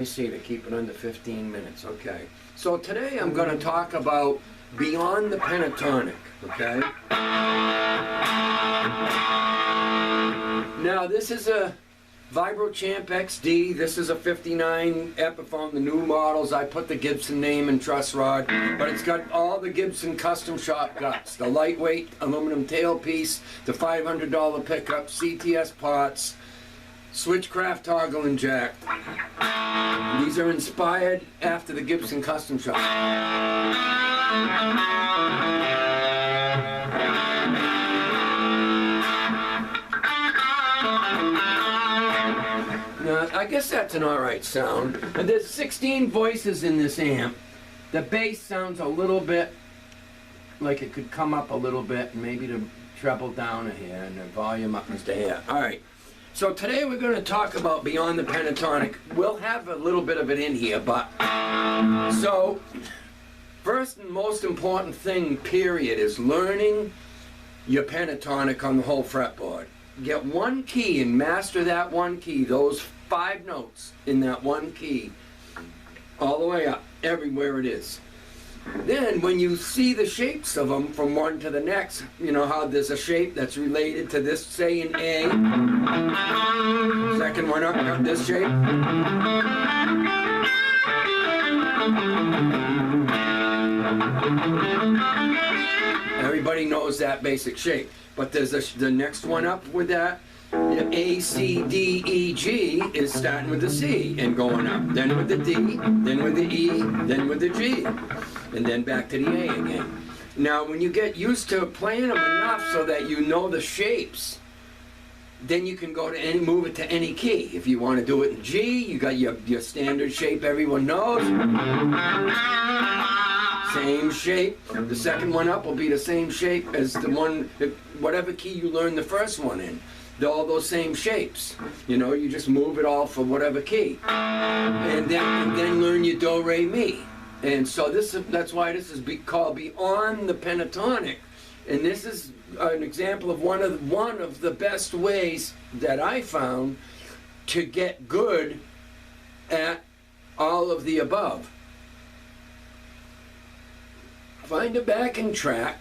I see, to keep it under 15 minutes, okay. So today I'm going to talk about Beyond the Pentatonic, okay. Now this is a Vibrochamp XD, this is a 59 Epiphone, the new models. I put the Gibson name and truss rod, but it's got all the Gibson custom shop guts, the lightweight aluminum tailpiece, the $500 pickup, CTS pots, switchcraft toggle and jack. These are inspired after the Gibson custom shop. Now, I guess that's an alright sound. And there's 16 voices in this amp. The bass sounds a little bit like it could come up a little bit, and maybe the treble down a hair and the volume up just a hair. Alright. So today we're going to talk about Beyond the Pentatonic. We'll have a little bit of it in here, but so first and most important thing, period, is learning your pentatonic on the whole fretboard. Get one key and master that one key, those 5 notes in that one key, all the way up, everywhere it is. Then when you see the shapes of them from one to the next, you know how there's a shape that's related to this, say in A. Second one up, got this shape. Everybody knows that basic shape. But there's the next one up with that. The A, C, D, E, G is starting with the C and going up. Then with the D, then with the E, then with the G. And then back to the A again. Now when you get used to playing them enough so that you know the shapes, then you can go to move it to any key. If you want to do it in G, you got your standard shape everyone knows. Same shape. The second one up will be the same shape as the one, whatever key you learned the first one in. They're all those same shapes. You know, you just move it all for whatever key. And then learn your do, re, mi. And so that's why this is called Beyond the Pentatonic. And this is an example of one of the best ways that I found to get good at all of the above. Find a backing track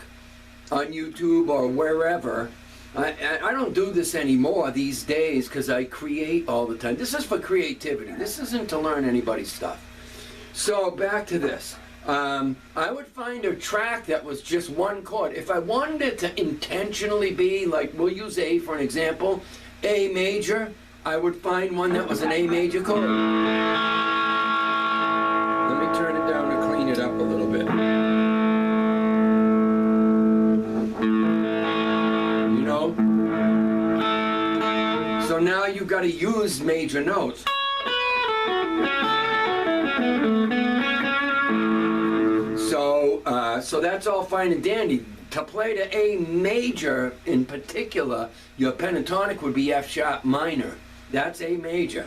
on YouTube or wherever. I don't do this anymore these days because I create all the time. This is for creativity. This isn't to learn anybody's stuff. So back to this. I would find a track that was just one chord. If I wanted it to intentionally be, like, we'll use A for an example, A major, I would find one that was an A major chord. Let me turn it down and clean it up a little bit. You know? So now you've got to use major notes. So that's all fine and dandy. To play the A major in particular, your pentatonic would be F sharp minor. That's A major.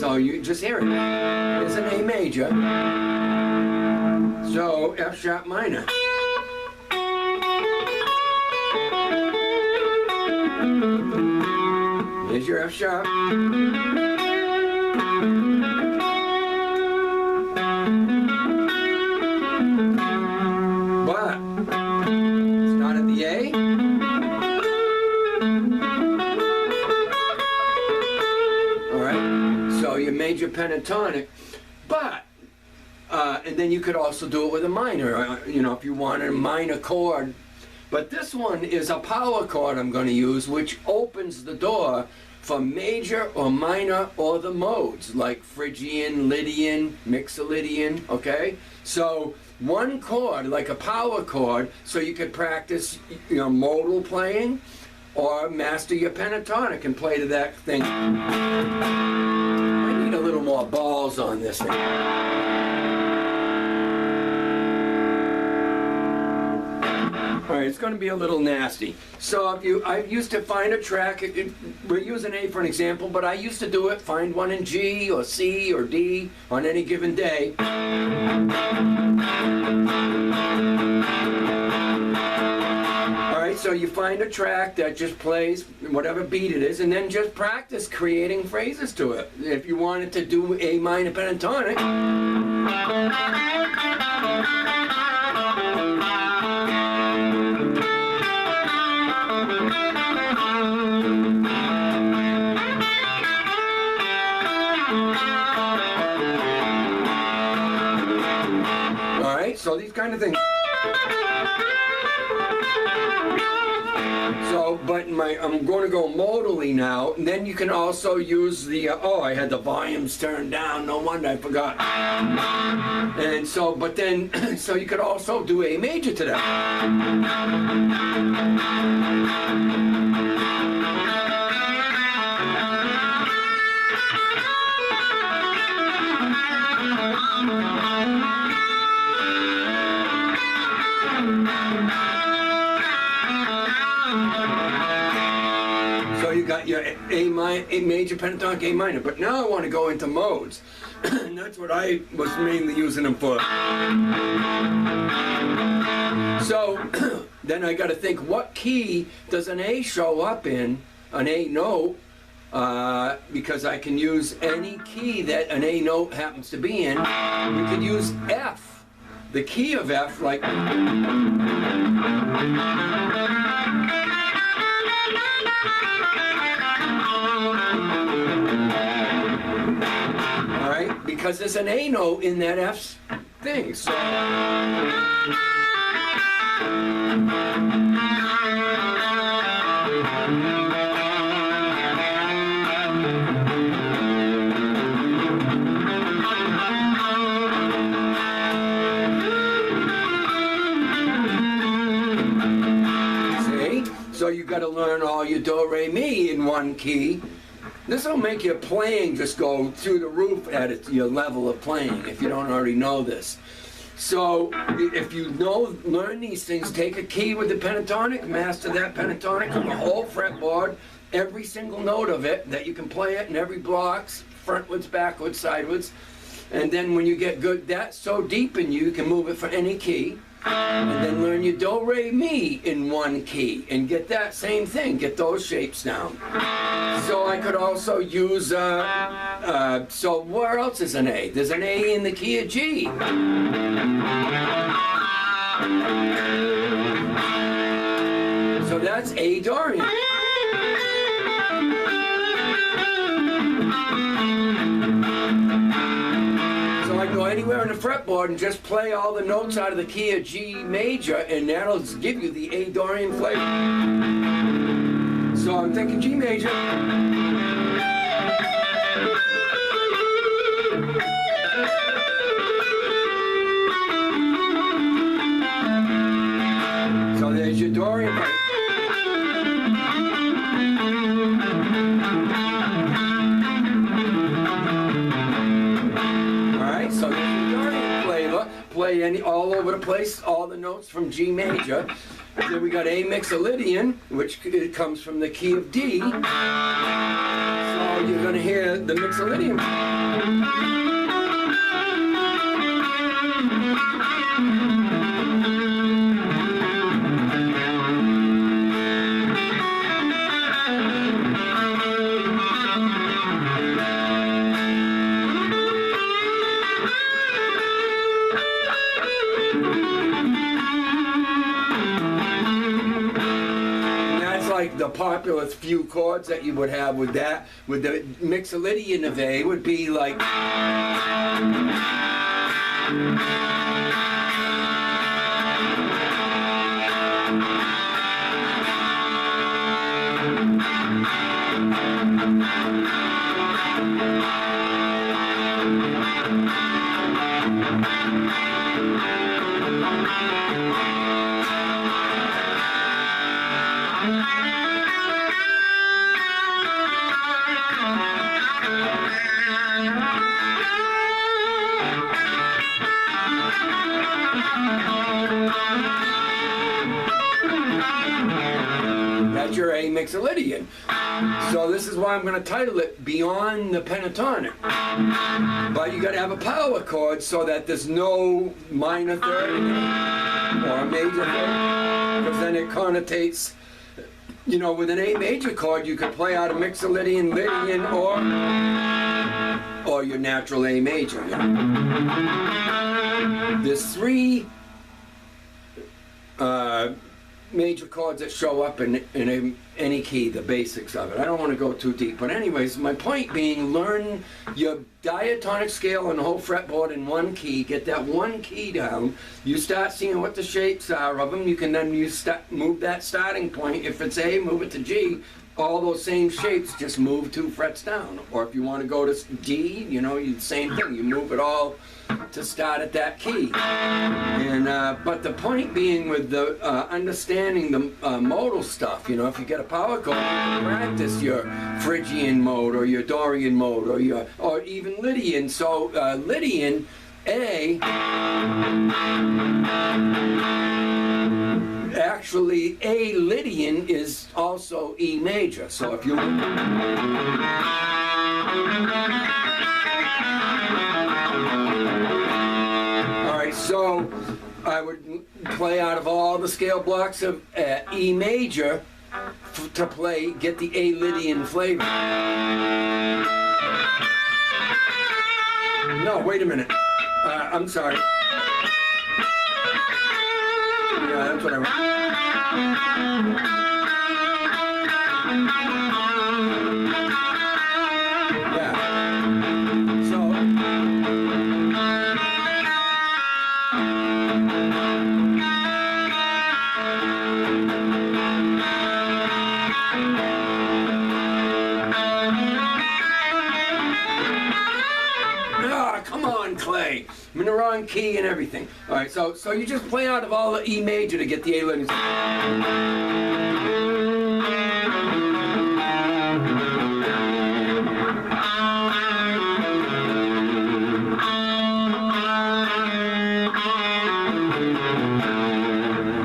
So you just hear it. It's an A major. So F sharp minor. Here's your F sharp. Major pentatonic, but and then you could also do it with a minor, you know, if you wanted a minor chord. But this one is a power chord I'm going to use, which opens the door for major or minor or the modes like Phrygian, Lydian, Mixolydian. Okay, so one chord like a power chord, so you could practice, you know, modal playing or master your pentatonic and play to that thing. I need a little more balls on this thing. Alright, it's going to be a little nasty. So I used to find a track, we're using A for an example, but I used to do it, find one in G or C or D on any given day. Alright, So you find a track that just plays whatever beat it is, and then just practice creating phrases to it. If you wanted to do A minor pentatonic, all right, so these kind of things. So, but I'm going to go modally now, and then you can also use the, oh, I had the volumes turned down, no wonder I forgot. And so, but then, so you could also do A major to So you got your A major pentatonic, A minor, but now I want to go into modes. And that's what I was mainly using them for. So then I got to think, what key does an A show up in, an A note, because I can use any key that an A note happens to be in. We could use F, the key of F, like... Alright, because there's an A note in that F thing, so... See? So you got to learn all your do, re, mi in one key. This will make your playing just go through the roof at your level of playing, if you don't already know this. So, if you learn these things, take a key with the pentatonic, master that pentatonic on the whole fretboard, every single note of it, that you can play it in every blocks, frontwards, backwards, sidewards. And then when you get good, that's so deep in you can move it for any key. And then learn your do, re, mi in one key, and get that same thing, get those shapes down. So I could also use, so where else is an A? There's an A in the key of G. So that's A Dorian. So I can go anywhere on the fretboard and just play all the notes out of the key of G major, and that'll give you the A Dorian flavor. So I'm thinking G major. So there's your Dorian. Alright, so there's your Dorian flavor. Play all over the place, all the notes from G major. Then we got A mixolydian, which comes from the key of D. So you're going to hear the mixolydian. Like the popular few chords that you would have with that, with the mixolydian of A would be like. That's your A mixolydian. So this is why I'm going to title it Beyond the Pentatonic. But you got to have a power chord so that there's no minor third or a major third, because then it connotates, you know, with an A major chord you could play out a Mixolydian, Lydian, or your natural A major. You know? There's three major chords that show up in any key, the basics of it. I don't want to go too deep, but anyways, my point being, learn your diatonic scale and the whole fretboard in one key, get that one key down, you start seeing what the shapes are of them, you can then move that starting point. If it's A, move it to G, all those same shapes, just move 2 frets down. Or if you want to go to D, you know, same thing, you move it all to start at that key. And but the point being with the understanding the modal stuff, you know, if you get a power chord, you can practice your Phrygian mode or your Dorian mode or even Lydian. So Lydian, A, actually A Lydian is also E major. So if you so I would play out of all the scale blocks of E major to play, get the A Lydian flavor. No, wait a minute. I'm sorry. Yeah, that's what I Clay. I'm in the wrong key and everything. All right, so you just play out of all the E major to get the A Lydian.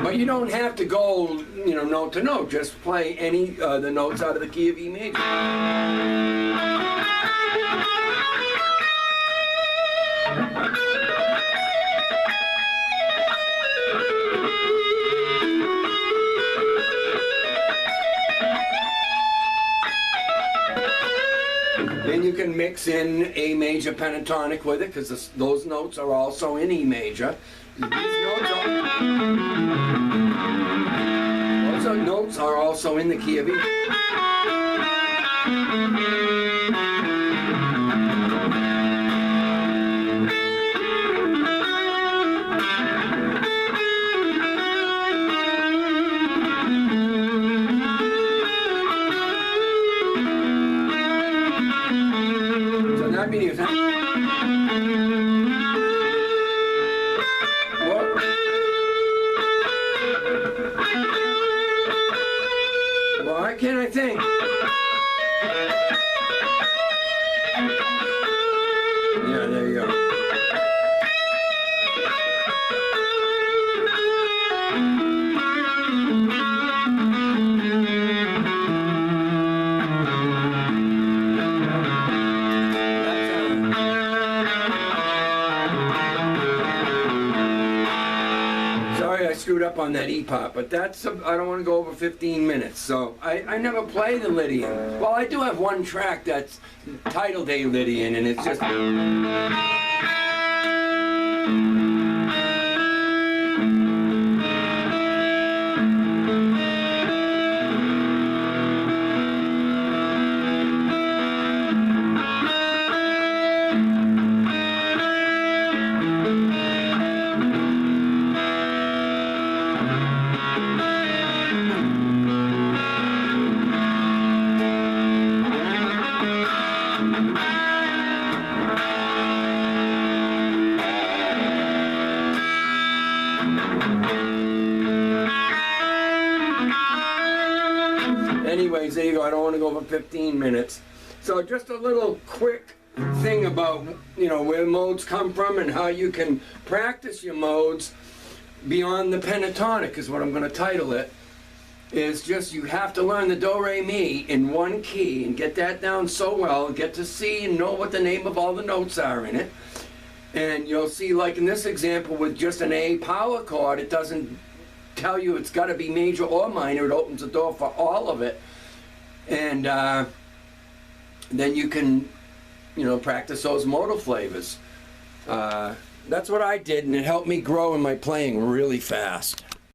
But you don't have to go, you know, note to note. Just play any the notes out of the key of E major. Then you can mix in A major pentatonic with it, because those notes are also in E major. Those notes are also in the key of E. Why can't I think? Yeah, there you go. I screwed up on that E part, but that's, I don't want to go over 15 minutes, so I never play the Lydian. Well, I do have one track that's titled A Lydian, and it's just... Anyways, there you go. I don't want to go over 15 minutes. So just a little quick thing about, you know, where modes come from and how you can practice your modes beyond the pentatonic is what I'm going to title it. is just you have to learn the do, re, mi in one key and get that down so well, get to see and know what the name of all the notes are in it. And you'll see, like in this example with just an A power chord, it doesn't tell you it's got to be major or minor. It opens the door for all of it. And then you can, you know, practice those modal flavors. That's what I did, and it helped me grow in my playing really fast.